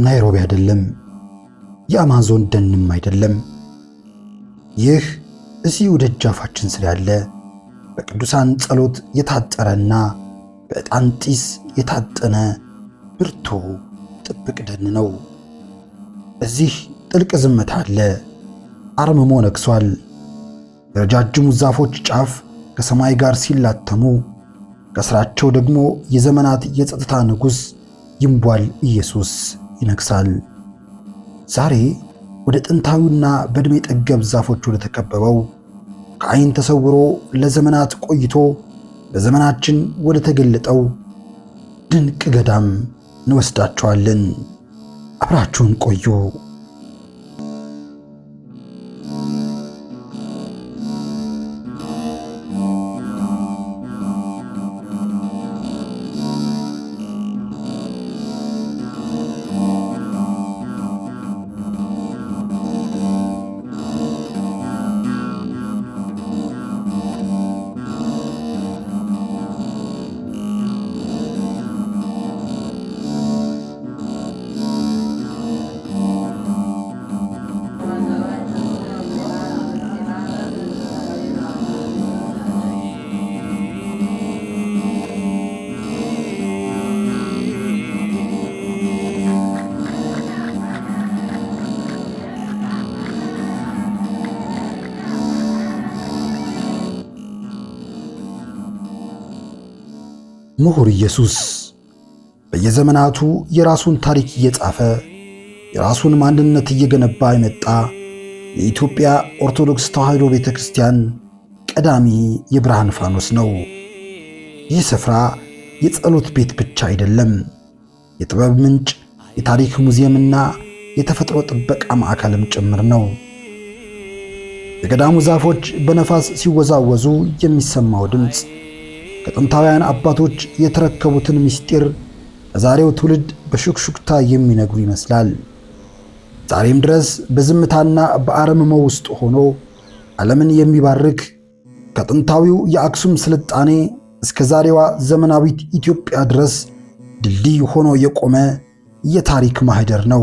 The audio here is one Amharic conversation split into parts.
ናይሮቢ አይደለም፣ የአማዞን ደንም አይደለም። ይህ እዚሁ ደጃፋችን ስር ያለ በቅዱሳን ጸሎት የታጠረና በዕጣን ጢስ የታጠነ ብርቱ ጥብቅ ደን ነው። እዚህ ጥልቅ ዝምታ አለ። አርምሞ ነግሷል። የረጃጅሙ ዛፎች ጫፍ ከሰማይ ጋር ሲላተሙ፣ ከስራቸው ደግሞ የዘመናት የጸጥታ ንጉሥ ይንቧል ኢየሱስ ይነግሳል። ዛሬ ወደ ጥንታዊና በዕድሜ ጠገብ ዛፎች ወደ ተከበበው ከዓይን ተሰውሮ ለዘመናት ቆይቶ በዘመናችን ወደ ተገለጠው ድንቅ ገዳም እንወስዳቸዋለን። አብራችሁን ቆዩ። ምሁር ኢየሱስ በየዘመናቱ የራሱን ታሪክ እየጻፈ የራሱን ማንነት እየገነባ የመጣ የኢትዮጵያ ኦርቶዶክስ ተዋሕዶ ቤተክርስቲያን ቀዳሚ የብርሃን ፋኖስ ነው። ይህ ስፍራ የጸሎት ቤት ብቻ አይደለም፣ የጥበብ ምንጭ፣ የታሪክ ሙዚየምና የተፈጥሮ ጥበቃ ማዕከልም ጭምር ነው። የገዳሙ ዛፎች በነፋስ ሲወዛወዙ የሚሰማው ድምፅ ከጥንታውያን አባቶች የተረከቡትን ምስጢር ለዛሬው ትውልድ በሹክሹክታ የሚነግሩ ይመስላል። ዛሬም ድረስ በዝምታና በአረምሞ ውስጥ ሆኖ ዓለምን የሚባርክ ከጥንታዊው የአክሱም ስልጣኔ እስከ ዛሬዋ ዘመናዊት ኢትዮጵያ ድረስ ድልድይ ሆኖ የቆመ የታሪክ ማህደር ነው።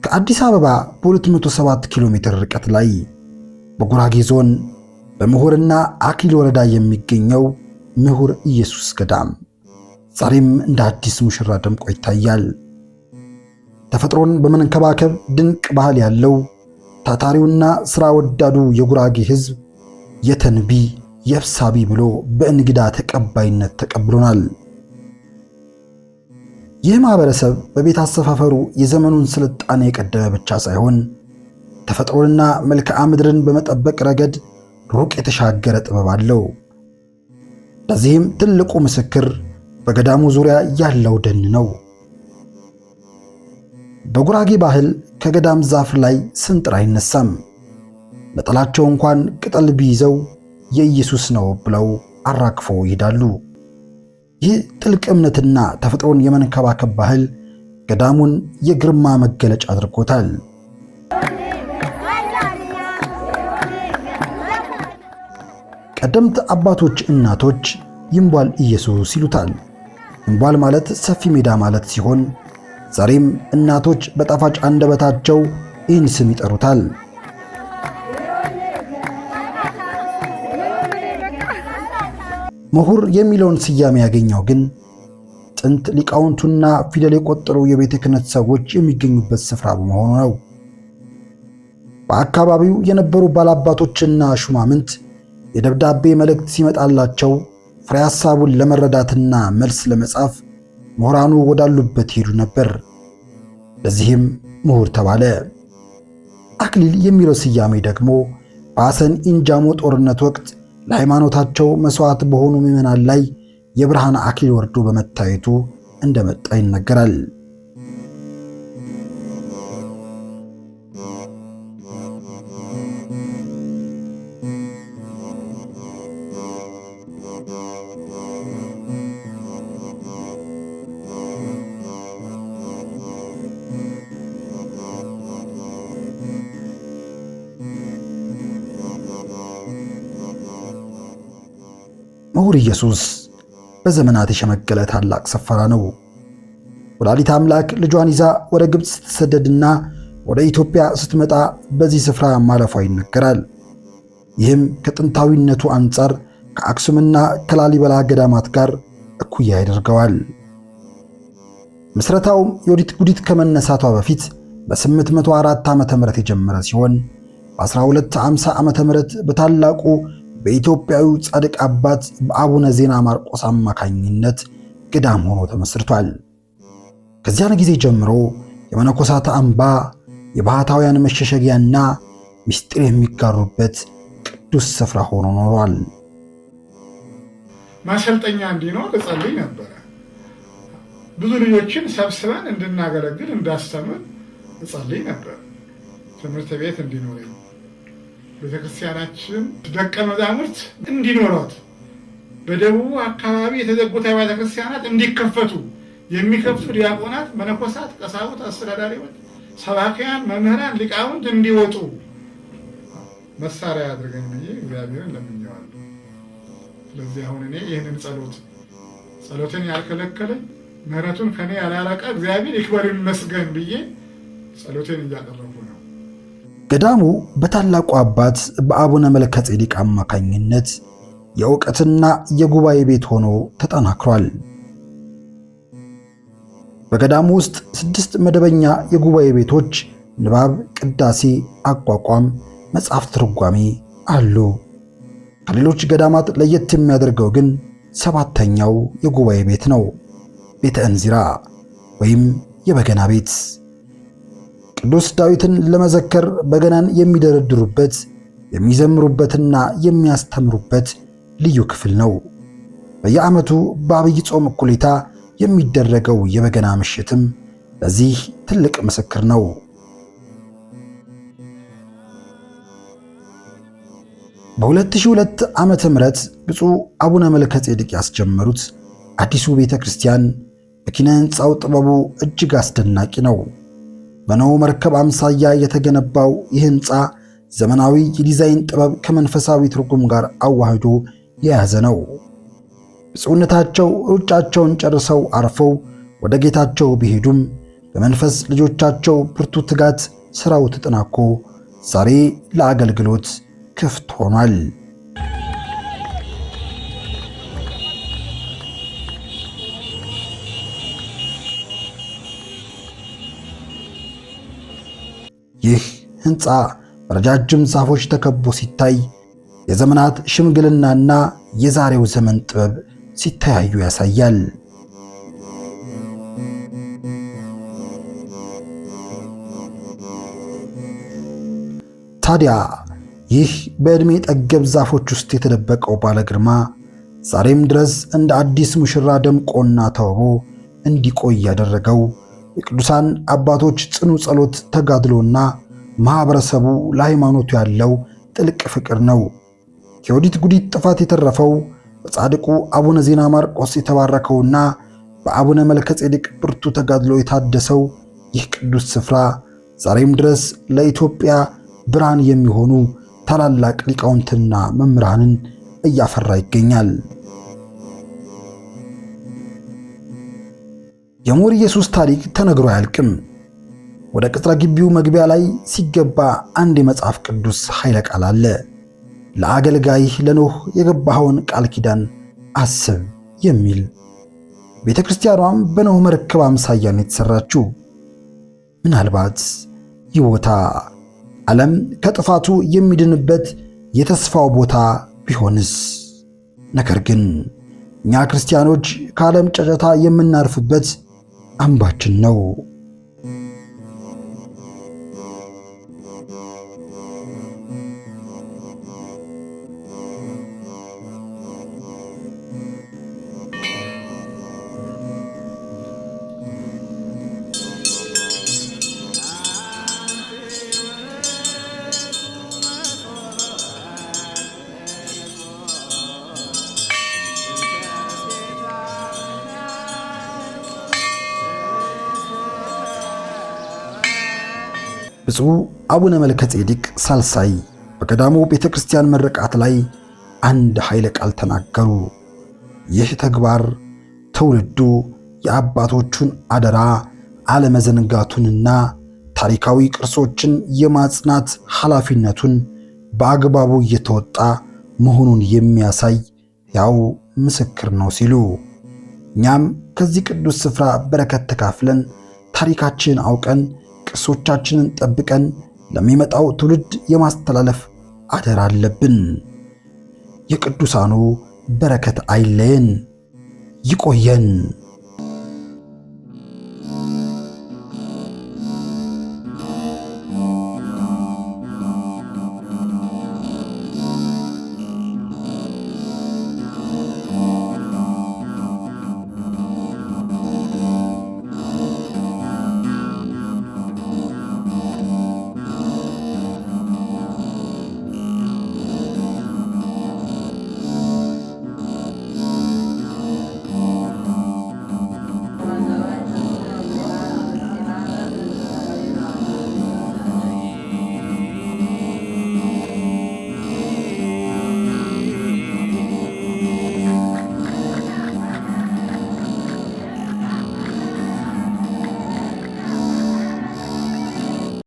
ከአዲስ አበባ በ207 ኪሎ ሜትር ርቀት ላይ በጉራጌ ዞን በምሁርና አክሊል ወረዳ የሚገኘው ምሁር ኢየሱስ ገዳም ዛሬም እንደ አዲስ ሙሽራ ደምቆ ይታያል። ተፈጥሮን በመንከባከብ ድንቅ ባህል ያለው ታታሪውና ሥራ ወዳዱ የጉራጌ ሕዝብ የተንቢ የብሳቢ ብሎ በእንግዳ ተቀባይነት ተቀብሎናል። ይህ ማህበረሰብ በቤት አሰፋፈሩ የዘመኑን ስልጣኔ የቀደመ ብቻ ሳይሆን ተፈጥሮንና መልክዓ ምድርን በመጠበቅ ረገድ ሩቅ የተሻገረ ጥበብ አለው። ለዚህም ትልቁ ምስክር በገዳሙ ዙሪያ ያለው ደን ነው። በጉራጌ ባህል ከገዳም ዛፍ ላይ ስንጥር አይነሳም። ነጠላቸው እንኳን ቅጠል ቢይዘው የኢየሱስ ነው ብለው አራግፈው ይሄዳሉ። ይህ ጥልቅ እምነትና ተፈጥሮን የመንከባከብ ባህል ገዳሙን የግርማ መገለጫ አድርጎታል። ቀደምት አባቶች እናቶች ይንቧል ኢየሱስ ይሉታል። ይንቧል ማለት ሰፊ ሜዳ ማለት ሲሆን ዛሬም እናቶች በጣፋጭ አንደበታቸው ይህን ስም ይጠሩታል። ምሁር የሚለውን ስያሜ ያገኘው ግን ጥንት ሊቃውንቱና ፊደል የቆጠሩ የቤተ ክህነት ሰዎች የሚገኙበት ስፍራ በመሆኑ ነው። በአካባቢው የነበሩ ባላባቶችና ሹማምንት የደብዳቤ መልእክት ሲመጣላቸው ፍሬ ሐሳቡን ለመረዳትና መልስ ለመጻፍ ምሁራኑ ወዳሉበት ሄዱ ነበር። ለዚህም ምሁር ተባለ። አክሊል የሚለው ስያሜ ደግሞ በሐሰን ኢንጃሞ ጦርነት ወቅት ለሃይማኖታቸው መስዋዕት በሆኑ ምዕመናን ላይ የብርሃን አክሊል ወርዶ በመታየቱ እንደመጣ ይነገራል። ምሁር ኢየሱስ በዘመናት የሸመገለ ታላቅ ስፍራ ነው። ወላዲተ አምላክ ልጇን ይዛ ወደ ግብፅ ስትሰደድና ወደ ኢትዮጵያ ስትመጣ በዚህ ስፍራ ማለፏ ይነገራል። ይህም ከጥንታዊነቱ አንጻር ከአክሱምና ከላሊበላ ገዳማት ጋር እኩያ ያደርገዋል። ምስረታውም የወዲት ጉዲት ከመነሳቷ በፊት በ804 ዓመተ ምህረት የጀመረ ሲሆን በ1250 ዓመተ ምህረት በታላቁ በኢትዮጵያዊ ጻድቅ አባት በአቡነ ዜና ማርቆስ አማካኝነት ገዳም ሆኖ ተመስርቷል። ከዚያን ጊዜ ጀምሮ የመነኮሳት አምባ፣ የባህታውያን መሸሸጊያና ምስጢር የሚጋሩበት ቅዱስ ስፍራ ሆኖ ኖሯል። ማሰልጠኛ እንዲኖር እጸልይ ነበረ። ብዙ ልጆችን ሰብስበን እንድናገለግል እንዳስተምር እጸልይ ነበር። ትምህርት ቤት እንዲኖረኝ፣ ቤተክርስቲያናችን ደቀ መዛሙርት እንዲኖሯት፣ በደቡቡ አካባቢ የተዘጉት አብያተ ክርስቲያናት እንዲከፈቱ፣ የሚከፍቱ ዲያቆናት፣ መነኮሳት፣ ቀሳውስት፣ አስተዳዳሪዎች፣ ሰባኪያን፣ መምህራን፣ ሊቃውንት እንዲወጡ መሳሪያ ያድርገኝ ብዬ እግዚአብሔርን ለምኜዋለሁ። ስለዚህ አሁን እኔ ይህንን ጸሎትን ያልከለከለኝ ምሕረቱን ከኔ ያላራቀ እግዚአብሔር ይክበር ይመስገን ብዬ ጸሎቴን እያቀረብኩ ነው። ገዳሙ በታላቁ አባት በአቡነ መልከ ጼዴቅ አማካኝነት የእውቀትና የጉባኤ ቤት ሆኖ ተጠናክሯል። በገዳሙ ውስጥ 6 መደበኛ የጉባኤ ቤቶች ንባብ፣ ቅዳሴ፣ አቋቋም፣ መጽሐፍ ትርጓሜ አሉ። ከሌሎች ገዳማት ለየት የሚያደርገው ግን 7ኛው የጉባኤ ቤት ነው። ቤተ እንዚራ ወይም የበገና ቤት ቅዱስ ዳዊትን ለመዘከር በገናን የሚደረድሩበት፣ የሚዘምሩበትና የሚያስተምሩበት ልዩ ክፍል ነው። በየዓመቱ በአብይ ጾም እኩሌታ የሚደረገው የበገና ምሽትም ለዚህ ትልቅ ምስክር ነው። በ2002 ዓመተ ምህረት ብፁዕ አቡነ መልከ ጼዴቅ ያስጀመሩት አዲሱ ቤተ ክርስቲያን በኪነ ሕንፃው ጥበቡ እጅግ አስደናቂ ነው። በኖኅ መርከብ አምሳያ የተገነባው ይህ ሕንፃ ዘመናዊ የዲዛይን ጥበብ ከመንፈሳዊ ትርጉም ጋር አዋህዶ የያዘ ነው። ብፁዕነታቸው ሩጫቸውን ጨርሰው አርፈው ወደ ጌታቸው ቢሄዱም በመንፈስ ልጆቻቸው ብርቱ ትጋት ሥራው ተጠናቆ ዛሬ ለአገልግሎት ክፍት ሆኗል። ይህ ሕንፃ በረጃጅም ዛፎች ተከቦ ሲታይ የዘመናት ሽምግልናና የዛሬው ዘመን ጥበብ ሲተያዩ ያሳያል። ታዲያ ይህ በዕድሜ ጠገብ ዛፎች ውስጥ የተደበቀው ባለ ግርማ ዛሬም ድረስ እንደ አዲስ ሙሽራ ደምቆና ተውቦ እንዲቆይ ያደረገው የቅዱሳን አባቶች ጽኑ ጸሎት፣ ተጋድሎና ማህበረሰቡ ለሃይማኖቱ ያለው ጥልቅ ፍቅር ነው። ከወዲት ጉዲት ጥፋት የተረፈው በጻድቁ አቡነ ዜና ማርቆስ የተባረከውና በአቡነ መልከ ጼዴቅ ብርቱ ተጋድሎ የታደሰው ይህ ቅዱስ ስፍራ ዛሬም ድረስ ለኢትዮጵያ ብርሃን የሚሆኑ ታላላቅ ሊቃውንትና መምህራንን እያፈራ ይገኛል። የምሁር ኢየሱስ ታሪክ ተነግሮ አያልቅም። ወደ ቅጥረ ግቢው መግቢያ ላይ ሲገባ አንድ የመጽሐፍ ቅዱስ ኃይለ ቃል አለ። ለአገልጋይህ ለኖኅ የገባኸውን ቃል ኪዳን አስብ የሚል። ቤተ ክርስቲያኗም በኖኅ መርከብ አምሳያ ነው የተሰራችው። ምናልባት ይህ ቦታ ዓለም ከጥፋቱ የሚድንበት የተስፋው ቦታ ቢሆንስ? ነገር ግን እኛ ክርስቲያኖች ከዓለም ጨጨታ የምናርፍበት አምባችን ነው። ብፁዕ አቡነ መልከጼዴቅ ሳልሳይ በገዳሙ ቤተክርስቲያን ምርቃት ላይ አንድ ኃይለ ቃል ተናገሩ። ይህ ተግባር ትውልዱ የአባቶቹን አደራ አለመዘንጋቱንና ታሪካዊ ቅርሶችን የማጽናት ኃላፊነቱን በአግባቡ እየተወጣ መሆኑን የሚያሳይ ያው ምስክር ነው ሲሉ እኛም ከዚህ ቅዱስ ስፍራ በረከት ተካፍለን ታሪካችንን አውቀን ቅርሶቻችንን ጠብቀን ለሚመጣው ትውልድ የማስተላለፍ አደራ አለብን። የቅዱሳኑ በረከት አይለየን። ይቆየን።